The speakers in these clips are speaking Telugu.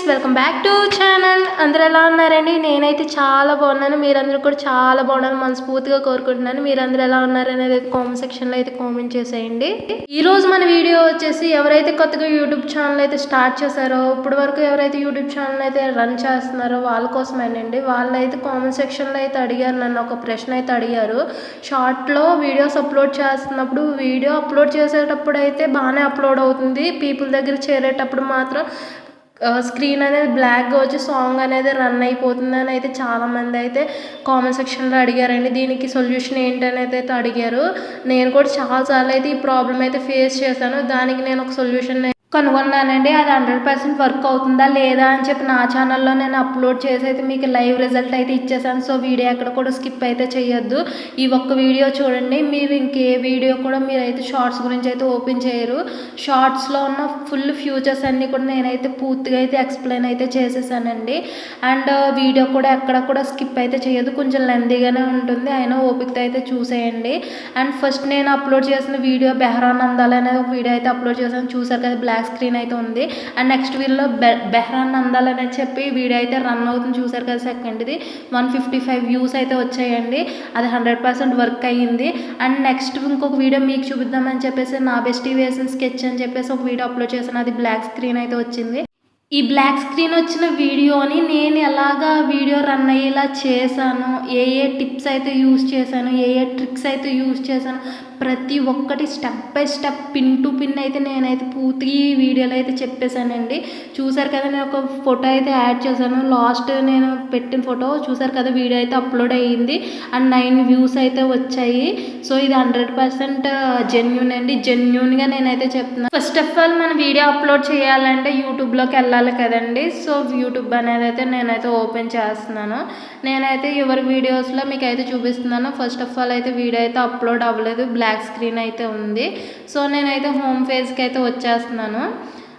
Welcome back to channel. అందరూ ఎలా ఉన్నారండి? నేనైతే చాలా బాగున్నాను. మీరందరూ కూడా చాలా బాగున్నాను మనస్ఫూర్తిగా కోరుకుంటున్నాను. మీరందరూ ఎలా ఉన్నారనేది అయితే కామెంట్ సెక్షన్లో అయితే కామెంట్ చేసేయండి. ఈరోజు మన వీడియో వచ్చేసి ఎవరైతే కొత్తగా యూట్యూబ్ ఛానల్ అయితే స్టార్ట్ చేశారో, ఇప్పటి వరకు ఎవరైతే యూట్యూబ్ ఛానల్ అయితే రన్ చేస్తున్నారో వాళ్ళ కోసమేనండి. వాళ్ళైతే కామెంట్ సెక్షన్లో అయితే అడిగారు, నన్ను ఒక ప్రశ్న అయితే అడిగారు. షార్ట్లో వీడియోస్ అప్లోడ్ చేస్తున్నప్పుడు వీడియో అప్లోడ్ చేసేటప్పుడు అయితే బాగానే అప్లోడ్ అవుతుంది, పీపుల్ దగ్గర చేరేటప్పుడు మాత్రం స్క్రీన్ అనేది బ్లాక్గా వచ్చి సాంగ్ అనేది రన్ అయిపోతుందని అయితే చాలామంది అయితే కామెంట్ సెక్షన్లో అడిగారండి. దీనికి సొల్యూషన్ ఏంటనేది అయితే అడిగారు. నేను కూడా చాలాసార్లు అయితే ఈ ప్రాబ్లం అయితే ఫేస్ చేశాను. దానికి నేను ఒక సొల్యూషన్ కనుగొన్నానండి. అది 100% వర్క్ అవుతుందా లేదా అని చెప్పి నా ఛానల్లో నేను అప్లోడ్ చేసి అయితే మీకు లైవ్ రిజల్ట్ అయితే ఇచ్చేసాను. సో వీడియో ఎక్కడ కూడా స్కిప్ అయితే చేయొద్దు. ఈ ఒక్క వీడియో చూడండి. మీరు ఇంకే వీడియో కూడా మీరైతే షార్ట్స్ గురించి అయితే ఓపెన్ చేయరు. షార్ట్స్లో ఉన్న ఫుల్ ఫ్యూచర్స్ అన్నీ కూడా నేనైతే పూర్తిగా అయితే ఎక్స్ప్లెయిన్ అయితే చేసేసానండి. అండ్ వీడియో కూడా ఎక్కడ కూడా స్కిప్ అయితే చేయొద్దు, కొంచెం లెందీగానే ఉంటుంది, అయినా ఓపికతో అయితే చూసేయండి. అండ్ ఫస్ట్ నేను అప్లోడ్ చేసిన వీడియో బెహ్రాన్ అందాలు అనే ఒక వీడియో అయితే అప్లోడ్ చేశాను. చూసారు కదా, బ్లాక్ స్క్రీన్ అయితే ఉంది. అండ్ నెక్స్ట్ వీడియోలో బెహ్రాన్ అందాలని చెప్పి వీడియో అయితే రన్ అవుతుంది. చూసారు కదా, సెకండ్ది 155 వ్యూస్ అయితే వచ్చాయండి. అది 100% వర్క్ అయ్యింది. అండ్ నెక్స్ట్ ఇంకొక వీడియో మీకు చూపిద్దామని చెప్పేసి నా బెస్టీ వేసిన స్కెచ్ అని చెప్పేసి ఒక వీడియో అప్లోడ్ చేశాను. అది బ్లాక్ స్క్రీన్ అయితే వచ్చింది. ఈ బ్లాక్ స్క్రీన్ వచ్చిన వీడియోని నేను ఎలాగా వీడియో రన్ అయ్యేలా చేశాను, ఏ టిప్స్ అయితే యూజ్ చేశాను, ఏ ట్రిక్స్ అయితే యూజ్ చేశాను, ప్రతి ఒక్కటి step by step pin to pin అయితే నేనైతే పూర్తిగా ఈ వీడియోలో అయితే చెప్పేశానండి. చూసారు కదా, నేను ఒక ఫోటో అయితే యాడ్ చేశాను. లాస్ట్ నేను పెట్టిన ఫోటో చూసారు కదా, వీడియో అయితే అప్లోడ్ అయ్యింది. అండ్ 9 వ్యూస్ అయితే వచ్చాయి. సో ఇది 100% జెన్యూన్ అండి. జెన్యూన్గా నేనైతే చెప్తున్నాను. ఫస్ట్ ఆఫ్ ఆల్ మన వీడియో అప్లోడ్ చేయాలంటే యూట్యూబ్లోకి వెళ్ళాలి కదండి. సో యూట్యూబ్ అనేది అయితే నేనైతే ఓపెన్ చేస్తున్నాను. నేనైతే ఎవరి వీడియోస్లో మీకు అయితే చూపిస్తున్నాను. ఫస్ట్ ఆఫ్ ఆల్ అయితే వీడియో అయితే అప్లోడ్ అవ్వలేదు, బ్లాక్ స్క్రీన్ అయితే ఉంది. సో నేనైతే హోమ్ పేజ్కి అయితే వచ్చేస్తున్నాను.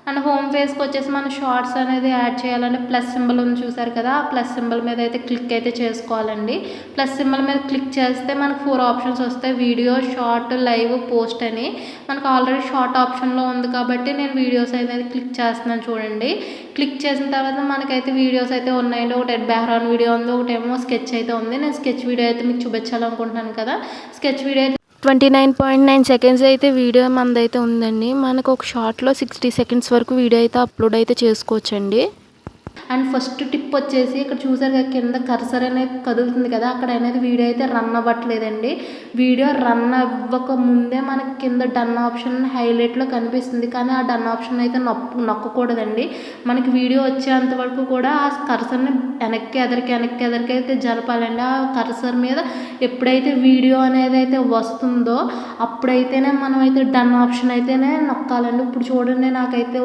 అండ్ హోమ్ పేజ్కి వచ్చేసి మనం షార్ట్స్ అనేది యాడ్ చేయాలంటే ప్లస్ సింబల్ ఉంది చూసారు కదా, ఆ ప్లస్ సింబల్ మీద అయితే క్లిక్ అయితే చేసుకోవాలండి. ప్లస్ సింబల్ మీద క్లిక్ చేస్తే మనకు 4 ఆప్షన్స్ వస్తాయి: వీడియో, షార్ట్, లైవ్, పోస్ట్ అని. మనకు ఆల్రెడీ షార్ట్ ఆప్షన్లో ఉంది కాబట్టి నేను వీడియోస్ అనేది క్లిక్ చేస్తున్నాను. చూడండి, క్లిక్ చేసిన తర్వాత మనకైతే వీడియోస్ అయితే ఉన్నాయండి. ఒకటి బ్యాక్గ్రౌండ్ వీడియో ఉంది, ఒకటేమో స్కెచ్ అయితే ఉంది. నేను స్కెచ్ వీడియో అయితే మీకు చూపించాలనుకుంటున్నాను కదా. స్కెచ్ వీడియో అయితే 29.9 సెకండ్స్ అయితే వీడియో మనదైతే ఉందండి. మనకు ఒక షార్ట్లో 60 సెకండ్స్ వరకు వీడియో అయితే అప్లోడ్ అయితే చేసుకోవచ్చండి. అండ్ ఫస్ట్ టిప్ వచ్చేసి ఇక్కడ చూసారు కదా, కింద కర్సర్ అనేది కదులుతుంది కదా, అక్కడ అనేది వీడియో అయితే రన్ అవ్వట్లేదండి. వీడియో రన్ అవ్వక ముందే మనకి కింద డన్ ఆప్షన్ హైలైట్లో కనిపిస్తుంది, కానీ ఆ డన్ ఆప్షన్ అయితే నొక్కకూడదండి. మనకి వీడియో వచ్చేంత వరకు కూడా ఆ కర్సర్ని వెనక్కి ఎదరికి అయితే జరపాలండి. ఆ కర్సర్ మీద ఎప్పుడైతే వీడియో అనేది అయితే వస్తుందో అప్పుడైతేనే మనం అయితే డన్ ఆప్షన్ అయితేనే నొక్కాలండి. ఇప్పుడు చూడండి, నాకైతే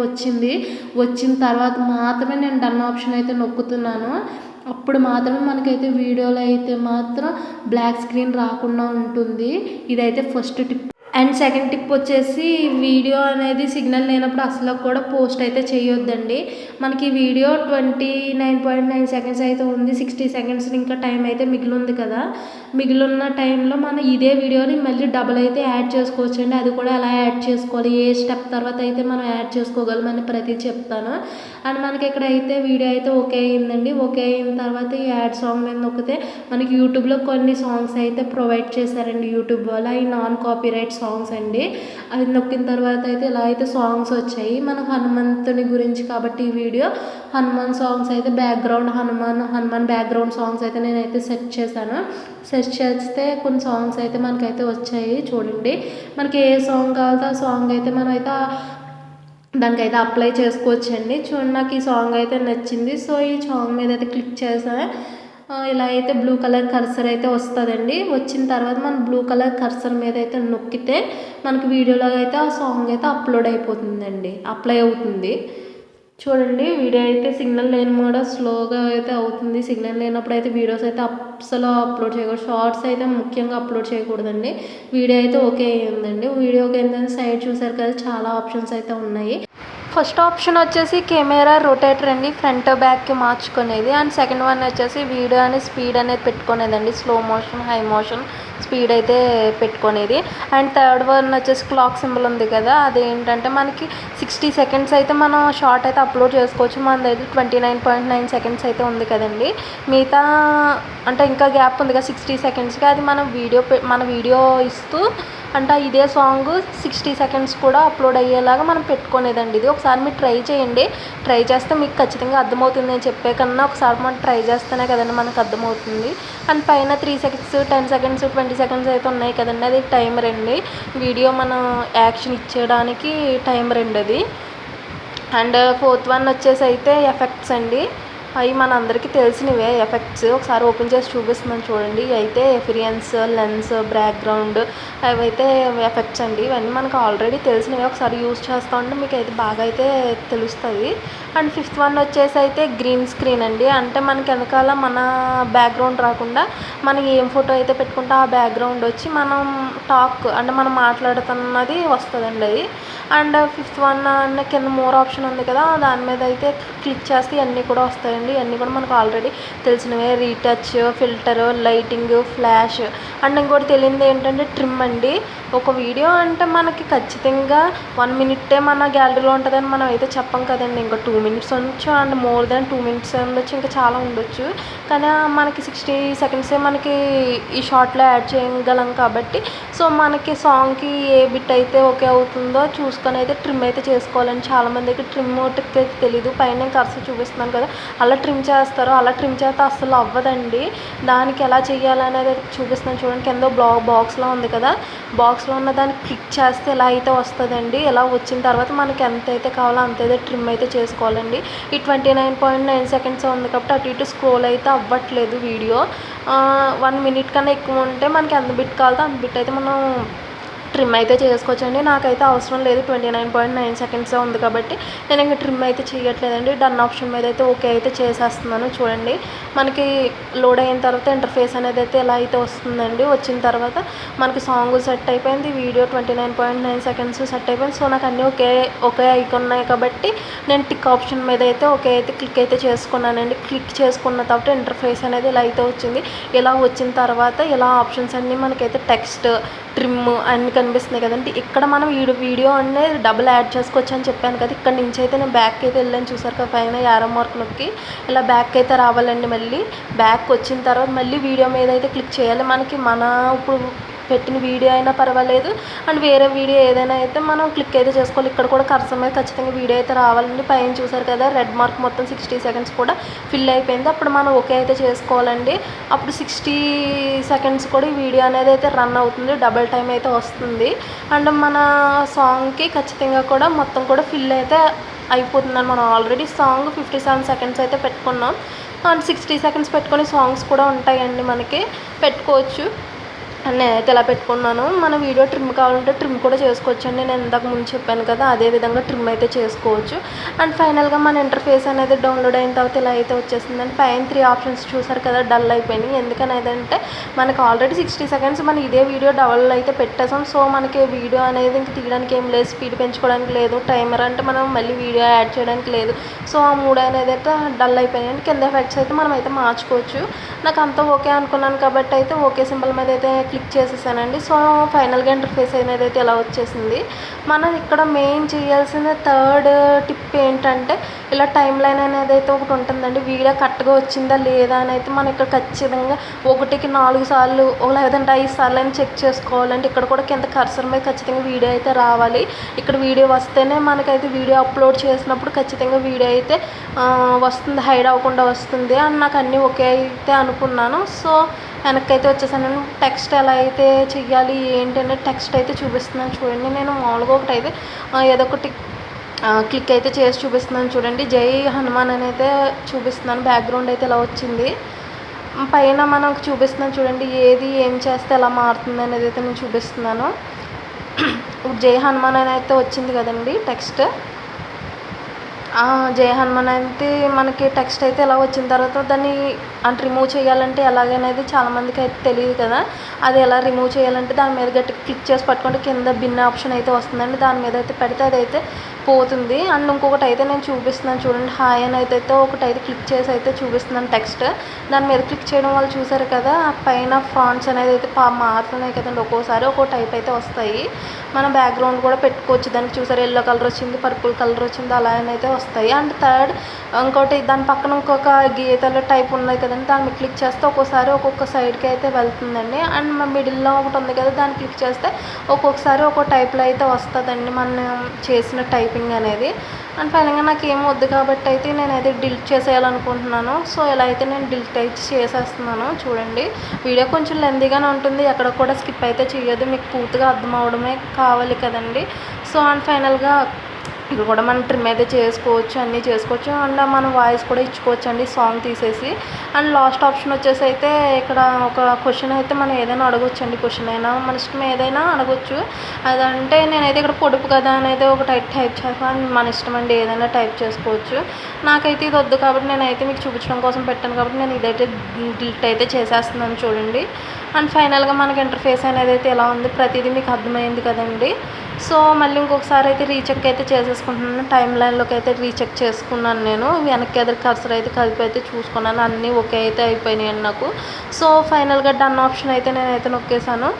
వచ్చిన తర్వాత మాత్రమే నేను డన్ ఆప్షన్ అయితే నొక్కుతున్నాను. అప్పుడు మాత్రమే మనకైతే వీడియోలో అయితే మాత్రం బ్లాక్ స్క్రీన్ రాకుండా ఉంటుంది. ఇదైతే first tip. And second tip వచ్చేసి, వీడియో అనేది సిగ్నల్ లేనప్పుడు అసలు కూడా పోస్ట్ అయితే చేయొద్దండి. మనకి వీడియో 29.9 సెకండ్స్ అయితే ఉంది. 60 సెకండ్స్ ఇంకా టైం అయితే మిగిలి ఉంది కదా. మిగిలిన టైంలో మనం ఇదే వీడియోని మళ్ళీ డబుల్ అయితే యాడ్ చేసుకోవచ్చండి. అది కూడా ఎలా యాడ్ చేసుకోవాలి, ఏ స్టెప్ తర్వాత అయితే మనం యాడ్ చేసుకోగలమని ప్రతి చెప్తాను. అండ్ మనకి ఇక్కడ అయితే వీడియో అయితే ఓకే అయిందండి. ఓకే అయిన తర్వాత ఈ యాడ్ సాంగ్ మీద నొక్కితే మనకి యూట్యూబ్లో కొన్ని సాంగ్స్ అయితే ప్రొవైడ్ చేశారండి యూట్యూబ్ వల్ల. ఈ నాన్ కాపీరైట్ సాంగ్స్ అండి. అది నొక్కిన తర్వాత అయితే ఇలా అయితే సాంగ్స్ వచ్చాయి. మనకు హనుమంతుని గురించి కాబట్టి ఈ వీడియో హనుమాన్ సాంగ్స్ అయితే బ్యాక్గ్రౌండ్ హనుమాన్ బ్యాక్గ్రౌండ్ సాంగ్స్ అయితే నేనైతే సెర్చ్ చేశాను. సెర్చ్ చేస్తే కొన్ని సాంగ్స్ అయితే మనకైతే వచ్చాయి. చూడండి, మనకి ఏ సాంగ్ కావాలో ఆ సాంగ్ అయితే మనం అయితే దానికైతే అప్లై చేసుకోవచ్చండి. చూడండి, నాకు ఈ సాంగ్ అయితే నచ్చింది. సో ఈ సాంగ్ మీద అయితే క్లిక్ చేసాను. ఇలా అయితే బ్లూ కలర్ కర్సర్ అయితే వస్తుందండి. వచ్చిన తర్వాత మనం బ్లూ కలర్ కర్సర్ మీద అయితే నొక్కితే మనకి వీడియోలో అయితే ఆ సాంగ్ అయితే అప్లోడ్ అయిపోతుందండి, అప్లై అవుతుంది. చూడండి, వీడియో అయితే సిగ్నల్ లేని కూడా స్లోగా అయితే అవుతుంది. సిగ్నల్ లేనప్పుడు అయితే వీడియోస్ అయితే అస్సలు అప్లోడ్ చేయకూడదు. షార్ట్స్ అయితే ముఖ్యంగా అప్లోడ్ చేయకూడదండి. వీడియో అయితే ఓకే అయిందండి. వీడియోకి ఏంటంటే సైడ్ చూసారు కదా, చాలా ఆప్షన్స్ అయితే ఉన్నాయి. ఫస్ట్ ఆప్షన్ వచ్చేసి కెమెరా రొటేటర్ అండి, ఫ్రంట్ బ్యాక్కి మార్చుకునేది. అండ్ సెకండ్ వన్ వచ్చేసి వీడియో అని స్పీడ్ అనేది పెట్టుకునేదండి, slow motion, high motion, speed అయితే పెట్టుకునేది. అండ్ థర్డ్ వన్ వచ్చేసి క్లాక్ సింబల్ ఉంది కదా, అదేంటంటే మనకి 60 సెకండ్స్ అయితే మనం షార్ట్ అయితే అప్లోడ్ చేసుకోవచ్చు. మనదైతే 29.9 సెకండ్స్ అయితే ఉంది కదండి. మిగతా అంటే ఇంకా గ్యాప్ ఉంది కదా 60 సెకండ్స్కి, అది మనం వీడియో ఇస్తూ అంటే ఇదే సాంగ్ 60 సెకండ్స్ కూడా అప్లోడ్ అయ్యేలాగా మనం పెట్టుకునేదండి. ఇది ఒకసారి మీరు ట్రై చేయండి. ట్రై చేస్తే మీకు ఖచ్చితంగా అర్థమవుతుంది. నేను చెప్పే కన్నా ఒకసారి మనం ట్రై చేస్తేనే కదండి మనకు అర్థమవుతుంది. అండ్ పైన 3 సెకండ్స్ 10 సెకండ్స్ 20 సెకండ్స్ అయితే ఉన్నాయి కదండి, అది టైమర్ అండి. వీడియో మనం యాక్షన్ ఇచ్చేయడానికి టైమర్ అండి అది. అండ్ ఫోర్త్ వన్ వచ్చేసి అయితే ఎఫెక్ట్స్ అండి. అవి మన అందరికీ తెలిసినవే ఎఫెక్ట్స్. ఒకసారి ఓపెన్ చేసి చూపిస్తున్నాను చూడండి. ఇవి అయితే ఎఫిరియన్స్, లెన్స్, బ్యాక్గ్రౌండ్, అవైతే ఎఫెక్ట్స్ అండి. ఇవన్నీ మనకు ఆల్రెడీ తెలిసినవే. ఒకసారి యూజ్ చేస్తూ ఉంటే మీకు అయితే బాగా అయితే తెలుస్తుంది. అండ్ ఫిఫ్త్ వన్ వచ్చేసి అయితే గ్రీన్ స్క్రీన్ అండి. అంటే మనకి వెనకాల మన బ్యాక్గ్రౌండ్ రాకుండా మనం ఏం ఫోటో అయితే పెట్టుకుంటే ఆ బ్యాక్గ్రౌండ్ వచ్చి మనం అంటే మనం మాట్లాడుతున్నది వస్తుందండి అది. అండ్ ఫిఫ్త్ వన్ కింద మోర్ ఆప్షన్ ఉంది కదా, దాని మీద అయితే క్లిక్ చేస్తే ఇవన్నీ కూడా వస్తాయండి. ఇవన్నీ కూడా మనకు ఆల్రెడీ తెలిసినవే. Retouch, filter, lighting, flash. And ఇంకోటి తెలియదు ఏంటంటే ట్రిమ్ అండి. ఒక వీడియో అంటే మనకి ఖచ్చితంగా 1 మినిట్టే మన గ్యాలరీలో ఉంటుందని మనం అయితే చెప్పం కదండి. ఇంకా 2 మినిట్స్ ఉండొచ్చు, అండ్ మోర్ దెన్ 2 మినిట్స్ ఉండొచ్చు, ఇంకా చాలా ఉండొచ్చు. కానీ మనకి 60 సెకండ్సే మనకి ఈ షార్ట్లో యాడ్ చేయగలం కాబట్టి, సో మనకి సాంగ్కి ఏ బిట్ అయితే ఓకే అవుతుందో చూసుకొని అయితే ట్రిమ్ అయితే చేసుకోవాలండి. చాలామందికి ట్రిమ్ ట్రిక్ అయితే తెలీదు. పైన నేను కర్సర్ చూపిస్తున్నాను కదా, అలా ట్రిమ్ చేస్తారు. అలా ట్రిమ్ చేస్తే అస్సలు అవ్వదండి. దానికి ఎలా చేయాలనేది చూపిస్తున్నాను చూడండి. కింద బాక్స్లో ఉంది కదా, బాక్స్లో ఉన్న దాన్ని క్లిక్ చేస్తే ఎలా అయితే వస్తుందండి. ఇలా వచ్చిన తర్వాత మనకి ఎంత అయితే కావాలో అంత అయితే ట్రిమ్ అయితే చేసుకోవాలండి. ఈ 29.9 సెకండ్స్ ఉంది కాబట్టి అటు ఇటు స్క్రోల్ అయితే అవ్వట్లేదు వీడియో. 1 మినిట్ కన్నా ఎక్కువ ఉంటే మనకి ఎంత బిట్ కావాలో అంత బిట్ అయితే మనం ట్రిమ్ అయితే చేసుకోవచ్చండి. నాకైతే అవసరం లేదు, 29.9 సెకండ్సే ఉంది కాబట్టి నేను ఇంకా ట్రిమ్ అయితే చేయట్లేదండి. డన్ ఆప్షన్ మీద అయితే ఓకే అయితే చేసేస్తున్నాను. చూడండి మనకి లోడ్ అయిన తర్వాత ఇంటర్ఫేస్ అనేది అయితే ఎలా అయితే వస్తుందండి. వచ్చిన తర్వాత మనకి సాంగ్ సెట్ అయిపోయింది, వీడియో 29.9 సెకండ్స్ సెట్ అయిపోయింది. సో నాకు అన్నీ ఒకే ఐకాన్ ఉన్నాయి కాబట్టి నేను టిక్ ఆప్షన్ మీద అయితే ఓకే అయితే క్లిక్ అయితే చేసుకున్నానండి. క్లిక్ చేసుకున్న తర్వాత ఇంటర్ఫేస్ అనేది ఇలా అయితే వచ్చింది. ఇలా వచ్చిన తర్వాత ఇలా ఆప్షన్స్ అన్నీ మనకైతే టెక్స్ట్, ట్రిమ్ అన్నీ కనిపిస్తున్నాయి కదండి. ఇక్కడ మనం వీడియో అనేది డబుల్ యాడ్ చేసుకోవచ్చు అని చెప్పాను కదా. ఇక్కడ నుంచి అయితే నేను బ్యాక్ అయితే వెళ్ళాను, చూసారు కదా పైన యారో మార్క్ నొక్కి ఇలా బ్యాక్ అయితే రావాలండి. మళ్ళీ బ్యాక్ వచ్చిన తర్వాత మళ్ళీ వీడియో మీద అయితే క్లిక్ చేయాలి. మనకి ఇప్పుడు పెట్టిన వీడియో అయినా పర్వాలేదు, అండ్ వేరే వీడియో ఏదైనా అయితే మనం క్లిక్ అయితే చేసుకోవాలి. ఇక్కడ కూడా కర్సర్ మీద ఖచ్చితంగా వీడియో అయితే రావాలండి. పైన చూసారు కదా రెడ్ మార్క్ మొత్తం 60 సెకండ్స్ కూడా ఫిల్ అయిపోయింది. అప్పుడు మనం ఓకే అయితే చేసుకోవాలండి. అప్పుడు 60 సెకండ్స్ కూడా ఈ వీడియో అనేది అయితే రన్ అవుతుంది, డబల్ టైం అయితే వస్తుంది. అండ్ మన సాంగ్కి ఖచ్చితంగా కూడా మొత్తం కూడా ఫిల్ అయితే అయిపోతుందని. మనం ఆల్రెడీ సాంగ్ 57 సెకండ్స్ అయితే పెట్టుకున్నాం. అండ్ 60 సెకండ్స్ పెట్టుకునే సాంగ్స్ కూడా ఉంటాయండి, మనకి పెట్టుకోవచ్చు. నేనైతే ఇలా పెట్టుకున్నాను. మన వీడియో ట్రిమ్ కావాలంటే ట్రిమ్ కూడా చేసుకోవచ్చు అండి. నేను ఇందాక ముందు చెప్పాను కదా, అదే విధంగా ట్రిమ్ అయితే చేసుకోవచ్చు. అండ్ ఫైనల్గా మన ఇంటర్ఫేస్ అనేది డౌన్లోడ్ అయిన తర్వాత ఇలా అయితే వచ్చేసిందండి. పైన 3 ఆప్షన్స్ చూసారు కదా డల్ అయిపోయినాయి. ఎందుకని ఏదంటే మనకి ఆల్రెడీ 60 సెకండ్స్ మనం ఇదే వీడియో డబల్ అయితే పెట్టేసాం. సో మనకి వీడియో అనేది ఇంక తీయడానికి ఏం లేదు, స్పీడ్ పెంచుకోవడానికి లేదు, టైమర్ అంటే మనం మళ్ళీ వీడియో యాడ్ చేయడానికి లేదు. సో ఆ 3 అనేది అయితే డల్ అయిపోయినాయి. కింద ఎఫెక్ట్స్ అయితే మనం అయితే మార్చుకోవచ్చు. నాకు అంతా ఓకే అనుకున్నాను కాబట్టి అయితే ఓకే సింబల్ మీద అయితే క్లిక్ చేసేసానండి. సో ఫైనల్గా ఇంటర్ఫేస్ అనేది అయితే ఇలా వచ్చేసింది. మనం ఇక్కడ మెయిన్ చేయాల్సిన థర్డ్ టిప్ ఏంటంటే ఇలా టైం లైన్ అనేది అయితే ఒకటి ఉంటుందండి. వీడియో కరెక్ట్గా వచ్చిందా లేదా అని అయితే మనం ఇక్కడ ఖచ్చితంగా 1కి 4 సార్లు లేదంటే 5 సార్లు అని చెక్ చేసుకోవాలండి. ఇక్కడ కూడా కింద కర్సర్ మీద ఖచ్చితంగా వీడియో అయితే రావాలి. ఇక్కడ వీడియో వస్తేనే మనకైతే వీడియో అప్లోడ్ చేసినప్పుడు ఖచ్చితంగా వీడియో అయితే వస్తుంది, హైడ్ అవ్వకుండా వస్తుంది అని నాకు అన్నీ ఓకే అయితే అనుకున్నాను. సో వెనక్కి అయితే వచ్చేసాను. టెక్స్ట్ ఎలా అయితే చెయ్యాలి ఏంటి అనేది టెక్స్ట్ అయితే చూపిస్తున్నాను చూడండి. నేను మామూలుగా ఒకటి అయితే ఏదో ఒకటి క్లిక్ అయితే చేసి చూపిస్తున్నాను చూడండి. జై హనుమాన్ అని అయితే చూపిస్తున్నాను. బ్యాక్గ్రౌండ్ అయితే ఇలా వచ్చింది. పైన మనకు చూపిస్తున్నాను చూడండి, ఏది ఏం చేస్తే ఎలా మారుతుంది అనేది అయితే నేను చూపిస్తున్నాను. జై హనుమాన్ అని అయితే వచ్చింది కదండి టెక్స్ట్. జై హనుమాన్ అయితే మనకి టెక్స్ట్ అయితే ఎలా వచ్చిన తర్వాత దాన్ని అంటే రిమూవ్ చేయాలంటే ఎలాగనేది చాలామందికి అయితే తెలియదు కదా. అది ఎలా రిమూవ్ చేయాలంటే దాని మీద గట్టిగా క్లిక్ చేసి పట్టుకుంటే కింద బిన్ ఆప్షన్ అయితే వస్తుందండి. దాని మీద అయితే పెడితే అదైతే పోతుంది. అండ్ ఇంకొకటి అయితే నేను చూపిస్తున్నాను చూడండి. హాయ్ అని అయితే ఒకటి అయితే క్లిక్ చేసి అయితే చూపిస్తున్నాను టెక్స్ట్. దాని మీద క్లిక్ చేయడం వల్ల చూసారు కదా పైన ఫాంట్స్ అనేది అయితే మారుతున్నాయి కదండి. ఒక్కోసారి ఒక్కో టైప్ అయితే వస్తాయి. మన బ్యాక్గ్రౌండ్ కూడా పెట్టుకోవచ్చు. దానికి చూసారు ఎల్లో కలర్ వచ్చింది, పర్పుల్ కలర్ వచ్చింది, అలా అయితే వస్తాయి. అండ్ థర్డ్ ఇంకోటి దాని పక్కన ఇంకొక గీతల టైప్ ఉన్నాయి కదండి. దాన్ని క్లిక్ చేస్తే ఒక్కోసారి ఒక్కొక్క సైడ్కి అయితే వెళ్తుందండి. అండ్ మిడిల్లో ఒకటి ఉంది కదా దాన్ని క్లిక్ చేస్తే ఒక్కొక్కసారి ఒక్కో టైప్లో అయితే వస్తుందండి మనం చేసిన టైపింగ్ అనేది. అండ్ ఫైనల్గా నాకు ఏం వద్దు కాబట్టి అయితే నేనైతే డిలీట్ చేసేయాలనుకుంటున్నాను. సో ఇలా అయితే నేను డిలీట్ అయితే చేసేస్తున్నాను. చూడండి వీడియో కొంచెం లెందీగానే ఉంటుంది, ఎక్కడ కూడా స్కిప్ అయితే చేయొద్దు, మీకు పూర్తిగా అర్థం అవడమే కావాలి కదండి. సో అండ్ ఫైనల్గా ఇక్కడ కూడా మనం ట్రిమ్ అయితే చేసుకోవచ్చు, అన్నీ చేసుకోవచ్చు. అండ్ మనం వాయిస్ కూడా ఇచ్చుకోవచ్చు అండి సాంగ్ తీసేసి. అండ్ లాస్ట్ ఆప్షన్ వచ్చేసి అయితే ఇక్కడ ఒక క్వశ్చన్ అయితే మనం ఏదైనా అడగొచ్చు అండి. క్వశ్చన్ అయినా మన ఇష్టం ఏదైనా అడగొచ్చు. అదంటే నేనైతే ఇక్కడ పొడుపు కదా అనేది ఒక టైప్ చేస్తాను. మన ఇష్టం అండి ఏదైనా టైప్ చేసుకోవచ్చు. నాకైతే ఇది వద్దు కాబట్టి నేనైతే మీకు చూపించడం కోసం పెట్టాను కాబట్టి నేను ఇదైతే డిలీట్ అయితే చేసేస్తున్నాను చూడండి. అండ్ ఫైనల్గా మనకి ఇంటర్ఫేస్ అనేది అయితే ఎలా ఉంది ప్రతిదీ మీకు అర్థమైంది కదండి. సో మళ్ళీ ఇంకొకసారి అయితే రీచెక్ అయితే చేసేసుకుంటున్నాను. టైం లైన్లోకి అయితే రీచెక్ చేసుకున్నాను. నేను వెనక్కి ఎదురు కర్సర్ అయితే కలిపి అయితే చూసుకున్నాను. అన్నీ ఓకే అయితే అయిపోయినాయండి నాకు. సో ఫైనల్గా డన్ ఆప్షన్ అయితే నేనైతే నొక్కేసాను.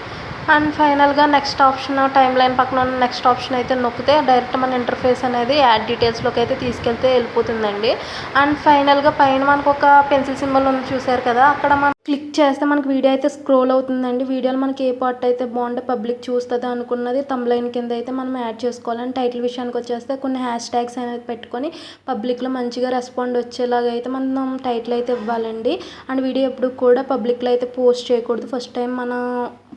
అండ్ ఫైనల్గా నెక్స్ట్ ఆప్షన్ టైం లైన్ పక్కన ఉన్న నెక్స్ట్ ఆప్షన్ అయితే నొక్కితే డైరెక్ట్ మన ఇంటర్ఫేస్ అనేది యాడ్ డీటెయిల్స్లోకి అయితే తీసుకెళ్తే వెళ్ళిపోతుందండి. అండ్ ఫైనల్గా పైన మనకు ఒక పెన్సిల్ సింబల్ ఉంది చూసారు కదా, అక్కడ మనం క్లిక్ చేస్తే మనకి వీడియో అయితే స్క్రోల్ అవుతుందండి. వీడియోలో మనకి ఏ పార్ట్ అయితే బాగుంటే పబ్లిక్ చూస్తుంది అనుకున్నది తమ్లైన్ కింద అయితే మనం యాడ్ చేసుకోవాలని. టైటిల్ విషయానికి వచ్చేస్తే కొన్ని హ్యాష్ ట్యాగ్స్ అనేది పెట్టుకొని పబ్లిక్లో మంచిగా రెస్పాండ్ వచ్చేలాగా అయితే మనం టైటిల్ అయితే ఇవ్వాలండి. అండ్ వీడియో ఎప్పుడు కూడా పబ్లిక్లో అయితే పోస్ట్ చేయకూడదు. ఫస్ట్ టైం మనం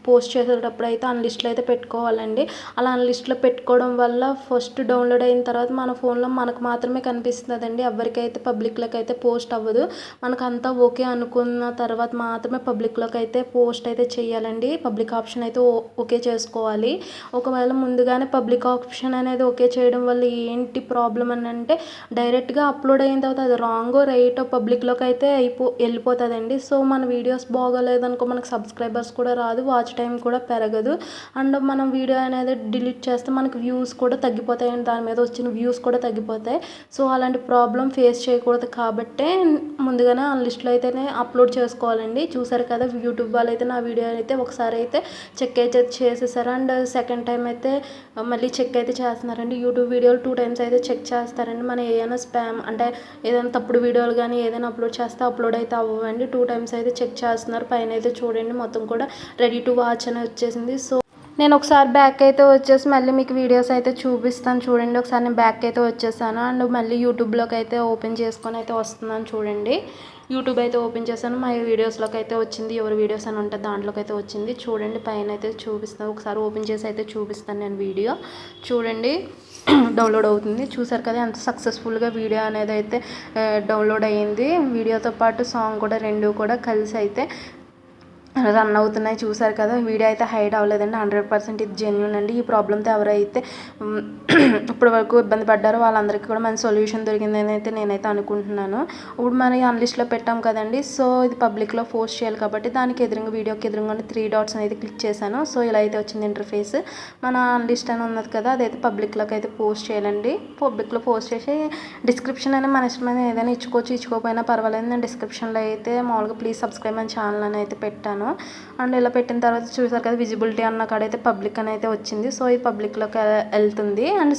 పోస్ట్ చేసేటప్పుడు అయితే అన్లిస్ట్లో అయితే పెట్టుకోవాలండి. అలా అన్లిస్ట్లో పెట్టుకోవడం వల్ల ఫస్ట్ డౌన్లోడ్ అయిన తర్వాత మన ఫోన్లో మనకు మాత్రమే కనిపిస్తుందండి. ఎవరికైతే పబ్లిక్లోకి అయితే పోస్ట్ అవ్వదు. మనకు అంతా ఓకే అనుకున్న తర్వాత మాత్రమే పబ్లిక్లోకి అయితే పోస్ట్ అయితే చేయాలండి. పబ్లిక్ ఆప్షన్ అయితే ఓకే చేసుకోవాలి. ఒకవేళ ముందుగానే పబ్లిక్ ఆప్షన్ అనేది ఓకే చేయడం వల్ల ఏంటి ప్రాబ్లం అని అంటే డైరెక్ట్గా అప్లోడ్ అయిన తర్వాత అది రాంగో రైటో పబ్లిక్లోకి అయితే వెళ్ళిపోతుందండి. సో మన వీడియోస్ బాగోలేదనుకో మనకు సబ్స్క్రైబర్స్ కూడా రాదు, వాచ్ టైం కూడా పెరగదు. అండ్ మనం వీడియో అనేది డిలీట్ చేస్తే మనకు వ్యూస్ కూడా తగ్గిపోతాయి అండి. దాని మీద వచ్చిన వ్యూస్ కూడా తగ్గిపోతాయి. సో అలాంటి ప్రాబ్లం ఫేస్ చేయకూడదు కాబట్టి ముందుగానే ఆ లిస్ట్లో అయితేనే అప్లోడ్ చేసుకోవాలండి. చూసారు కదా యూట్యూబ్ వాళ్ళు అయితే నా వీడియో అయితే ఒకసారి అయితే చెక్ అయితే చేసేసారు. అండ్ సెకండ్ టైం అయితే మళ్ళీ చెక్ అయితే చేస్తున్నారండి. యూట్యూబ్ వీడియోలు 2 times అయితే చెక్ చేస్తారండి. మనం ఏదైనా స్పామ్ అంటే ఏదైనా తప్పుడు వీడియోలు కానీ ఏదైనా అప్లోడ్ చేస్తే అప్లోడ్ అయితే అవ్వండి. 2 times అయితే చెక్ చేస్తున్నారు. పైన అయితే చూడండి మొత్తం కూడా రెడీ టు వాచ్ అని వచ్చేసింది. సో నేను ఒకసారి బ్యాక్ అయితే వచ్చేసి మళ్ళీ మీకు వీడియోస్ అయితే చూపిస్తాను చూడండి. ఒకసారి నేను బ్యాక్ అయితే వచ్చేసాను. అండ్ మళ్ళీ యూట్యూబ్లోకి అయితే ఓపెన్ చేసుకొని అయితే వస్తున్నాను చూడండి. యూట్యూబ్ అయితే ఓపెన్ చేశాను. మా వీడియోస్లోకి అయితే వచ్చింది. ఎవరి వీడియోస్ అని ఉంటే దాంట్లోకి అయితే వచ్చింది చూడండి. పైన అయితే చూపిస్తాను. ఒకసారి ఓపెన్ చేసి అయితే చూపిస్తాను నేను వీడియో చూడండి. డౌన్లోడ్ అవుతుంది. చూసారు కదా ఎంత సక్సెస్ఫుల్గా వీడియో అనేది అయితే డౌన్లోడ్ అయ్యింది. వీడియోతో పాటు సాంగ్ కూడా రెండు కూడా కలిసి అయితే రన్ అవుతున్నాయి. చూసారు కదా వీడియో అయితే హైడ్ అవ్వలేదండి. 100% ఇది జెన్యూన్ అండి. ఈ ప్రాబ్లంతో ఎవరైతే ఇప్పటి వరకు ఇబ్బంది పడ్డారో వాళ్ళందరికీ కూడా మంచి సొల్యూషన్ దొరికిందని అయితే నేనైతే అనుకుంటున్నాను. ఇప్పుడు మనం అన్లిస్ట్లో పెట్టాం కదండి. సో ఇది పబ్లిక్లో పోస్ట్ చేయాలి కాబట్టి దానికి ఎదురుగా వీడియోకి ఎదురుగా 3 dots అనేది క్లిక్ చేశాను. సో ఇలా అయితే వచ్చింది ఇంటర్ఫేస్. మన అన్లిస్ట్ అని ఉన్నది కదా అదైతే పబ్లిక్లోకి అయితే పోస్ట్ చేయాలండి. పబ్లిక్లో పోస్ట్ చేసి డిస్క్రిప్షన్ అనేది మన ఇష్టమైన ఏదైనా ఇచ్చుకోకపోయినా పర్వాలేదు. నేను డిస్క్రిప్షన్లో అయితే మామూలుగా ప్లీజ్ సబ్స్క్రైబ్ మై ఛానల్ అని అయితే పెట్టాను. అండ్ ఇలా పెట్టిన తర్వాత చూసారు కదా విజిబిలిటీ అన్న కాడైతే పబ్లిక్ అని అయితే వచ్చింది. సో ఈ పబ్లిక్లోకి వెళ్తుంది. అండ్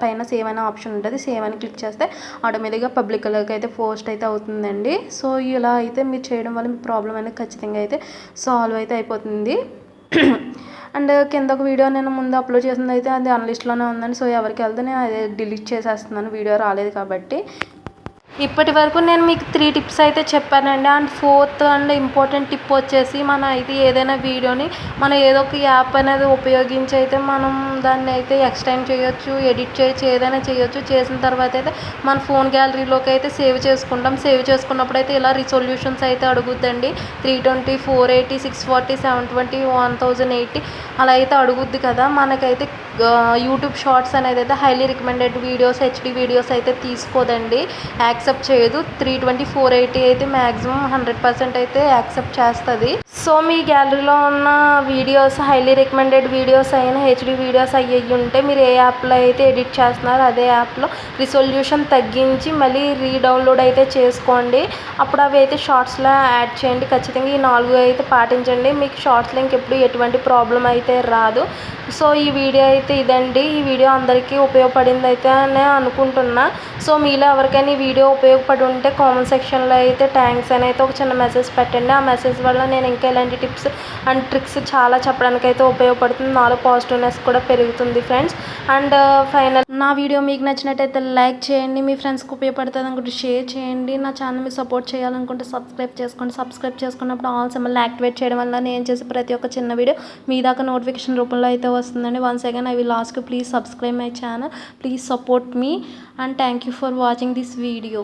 పైన సేవ్ అనే ఆప్షన్ ఉంటుంది. సేవ్ అని క్లిక్ చేస్తే ఆటోమేటిక్గా పబ్లిక్లోకి అయితే పోస్ట్ అయితే అవుతుందండి. సో ఇలా అయితే మీరు చేయడం వల్ల మీ ప్రాబ్లం అనేది ఖచ్చితంగా అయితే సాల్వ్ అయితే అయిపోతుంది. అండ్ కింద ఒక వీడియో నేను ముందు అప్లోడ్ చేసింది అయితే అది అన్లిస్ట్లోనే ఉందండి. సో ఎవరికి వెళ్తే నేను అదే డిలీట్ చేసేస్తున్నాను వీడియో రాలేదు కాబట్టి. ఇప్పటి వరకు నేను మీకు 3 tips అయితే చెప్పానండి. And 4th and important tip వచ్చేసి మన ఇది ఏదైనా వీడియోని మనం ఏదో ఒక యాప్ అనేది ఉపయోగించి అయితే మనం దాన్ని అయితే ఎక్స్టెండ్ చేయొచ్చు, ఎడిట్ చేయొచ్చు, ఏదైనా చేయొచ్చు. చేసిన తర్వాత అయితే మన ఫోన్ గ్యాలరీలోకి అయితే సేవ్ చేసుకుంటాం. సేవ్ చేసుకున్నప్పుడు అయితే ఇలా రిజల్యూషన్స్ అయితే అడుగుద్దండి. 320, 480, 640, 720, 1080 అలా అయితే అడుగుద్ది కదా. మనకైతే యూట్యూబ్ షార్ట్స్ అనేది అయితే highly recommended videos, HD videos అయితే తీసుకోదండి, యాక్సెప్ట్ చేయదు. 320, 480 అయితే మ్యాక్సిమం 100% అయితే యాక్సెప్ట్ చేస్తుంది. సో మీ గ్యాలరీలో ఉన్న వీడియోస్ హైలీ రికమెండెడ్ వీడియోస్ అయినా హెచ్డి వీడియోస్ అయ్యి ఉంటే మీరు ఏ యాప్లో అయితే ఎడిట్ చేస్తున్నారో అదే యాప్లో రిజల్యూషన్ తగ్గించి మళ్ళీ రీడౌన్లోడ్ అయితే చేసుకోండి. అప్పుడు అవి అయితే షార్ట్స్లో యాడ్ చేయండి. ఖచ్చితంగా ఈ 4 అయితే పాటించండి. మీకు షార్ట్స్లో ఇంకెప్పుడు ఎటువంటి ప్రాబ్లం అయితే రాదు. సో ఈ వీడియో అయితే ఇదండి. ఈ వీడియో అందరికీ ఉపయోగపడింది అయితే నేను అనుకుంటున్నా. సో మీలో ఎవరికైనా ఈ వీడియో ఉపయోగపడి ఉంటే కామెంట్ సెక్షన్లో అయితే థ్యాంక్స్ అని అయితే ఒక చిన్న మెసేజ్ పెట్టండి. ఆ మెసేజ్ వల్ల నేను ఇంకా ఇలాంటి టిప్స్ అండ్ ట్రిక్స్ చాలా చెప్పడానికి అయితే ఉపయోగపడుతుంది. నాలో పాజిటివ్నెస్ కూడా పెరుగుతుంది ఫ్రెండ్స్. అండ్ ఫైనల్ నా వీడియో మీకు నచ్చినట్టయితే లైక్ చేయండి, మీ ఫ్రెండ్స్కి ఉపయోగపడుతుంది అనుకుంటే షేర్ చేయండి. నా ఛానల్ మీరు సపోర్ట్ చేయాలనుకుంటే సబ్స్క్రైబ్ చేసుకోండి. సబ్స్క్రైబ్ చేసుకున్నప్పుడు ఆల్ సింబల్ యాక్టివేట్ చేయడం వల్ల నేను చేసే ప్రతి ఒక్క చిన్న వీడియో మీ దాకా నోటిఫికేషన్ రూపంలో అయితే వస్తుందండి. Once again I will ask you, please subscribe my channel, please support me, and thank you for watching this video.